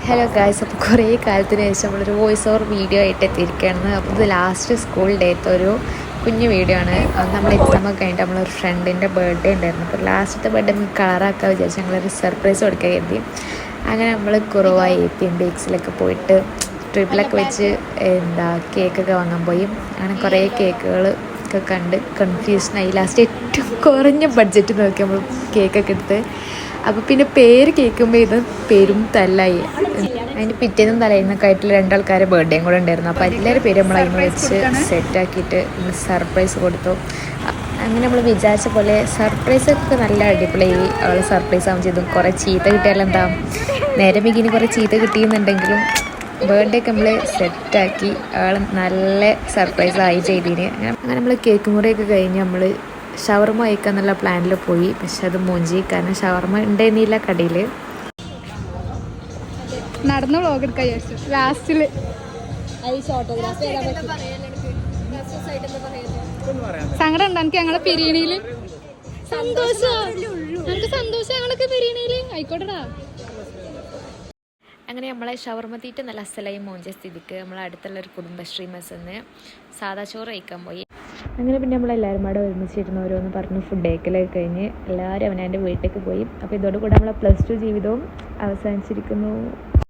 Hello guys, അപ്പോൾ കുറേ കാലത്തിന് ശേഷം നമ്മളൊരു വോയിസ് ഓവർ വീഡിയോ ആയിട്ട് എത്തിയിരിക്കുകയാണ്. അപ്പോൾ ഇത് ലാസ്റ്റ് സ്കൂൾ ഡേത്തെ ഒരു കുഞ്ഞു വീഡിയോ ആണ്. അത് നമ്മൾ എക്സാമൊക്കെ കഴിഞ്ഞിട്ട് നമ്മളൊരു ഫ്രണ്ടിൻ്റെ ബർത്ത്ഡേ ഉണ്ടായിരുന്നു. അപ്പോൾ ലാസ്റ്റത്തെ ബർത്ത്ഡേ നമുക്ക് കളറാക്കാൻ വിചാരിച്ചു ഞങ്ങളൊരു സർപ്രൈസ് കൊടുക്കാൻ കരുതി. അങ്ങനെ നമ്മൾ കുറവായി ബേക്സിലൊക്കെ പോയിട്ട് ട്രിപ്പിലൊക്കെ വെച്ച് കേക്കൊക്കെ വാങ്ങാൻ പോയി. അങ്ങനെ കുറേ കേക്കുകൾ ഒക്കെ കണ്ട് കൺഫ്യൂഷനായി. ലാസ്റ്റ് ഏറ്റവും കുറഞ്ഞ ബഡ്ജറ്റ് നോക്കി നമ്മൾ കേക്കൊക്കെ എടുത്ത്. അപ്പോൾ പിന്നെ പേര് കേൾക്കുമ്പോൾ ഇത് പെരും തല്ലായി. അതിൻ്റെ പിറ്റേന്നും തലേന്നൊക്കെ ആയിട്ട് രണ്ടാൾക്കാരെ ബർത്ത്ഡേയും കൂടെ ഉണ്ടായിരുന്നു. അപ്പോൾ എല്ലാവരും പേര് നമ്മൾ അതിന് വെച്ച് സെറ്റാക്കിയിട്ട് സർപ്രൈസ് കൊടുത്തു. അങ്ങനെ നമ്മൾ വിചാരിച്ച പോലെ സർപ്രൈസൊക്കെ നല്ല അടിപൊളി. അവൾ സർപ്രൈസ് ആവുമ്പോൾ ചെയ്തു. കുറേ ചീത്ത കിട്ടിയാലെന്താ, നേരെ മികിന് കുറേ ചീത്ത കിട്ടിയെന്നുണ്ടെങ്കിലും ബർത്ത്ഡേ ഒക്കെ നമ്മൾ സെറ്റാക്കി അവൾ നല്ല സർപ്രൈസ് ആയി ചെയ്തതിന്. അങ്ങനെ നമ്മൾ കേക്ക് മുറിയൊക്കെ കഴിഞ്ഞ് നമ്മൾ ഷവർമ കഴിക്കാന്നുള്ള പ്ലാനിൽ പോയി. പക്ഷെ അത് മോഞ്ചി, കാരണം ഷവർമ ഉണ്ടായിരുന്നില്ല കടയിൽ. നടന്ന് വ്ളോഗ് എടുക്കാൻ വിചാരിച്ചു. ലാസ്റ്റില് സങ്കടം ഉണ്ടോ എനിക്ക്? ഞങ്ങളെ പിരീണിയില് സന്തോഷം, നമുക്ക് സന്തോഷം ഞങ്ങളൊക്കെ പിരീണിയില് ആയിക്കോട്ടെടാ. അങ്ങനെ നമ്മളെ ഷവർമ തീറ്റ നല്ല അസലായി മോഞ്ച സ്ഥിതിക്ക് നമ്മൾ അടുത്തുള്ളൊരു കുടുംബശ്രീ മെസ്സിന്ന് സാദാ ചോറ് കഴിക്കാൻ പോയി. അങ്ങനെ പിന്നെ നമ്മളെല്ലാവരും കൂടെ ഒരുമിച്ചിരുന്ന് ഓരോന്ന് പറഞ്ഞ് ഫുഡ് കഴിക്കലൊക്കെ കഴിഞ്ഞ് എല്ലാവരും അവനവൻ്റെ വീട്ടിലേക്ക് പോയി. അപ്പോൾ ഇതോടുകൂടെ നമ്മളെ +2 ജീവിതവും അവസാനിച്ചിരിക്കുന്നു.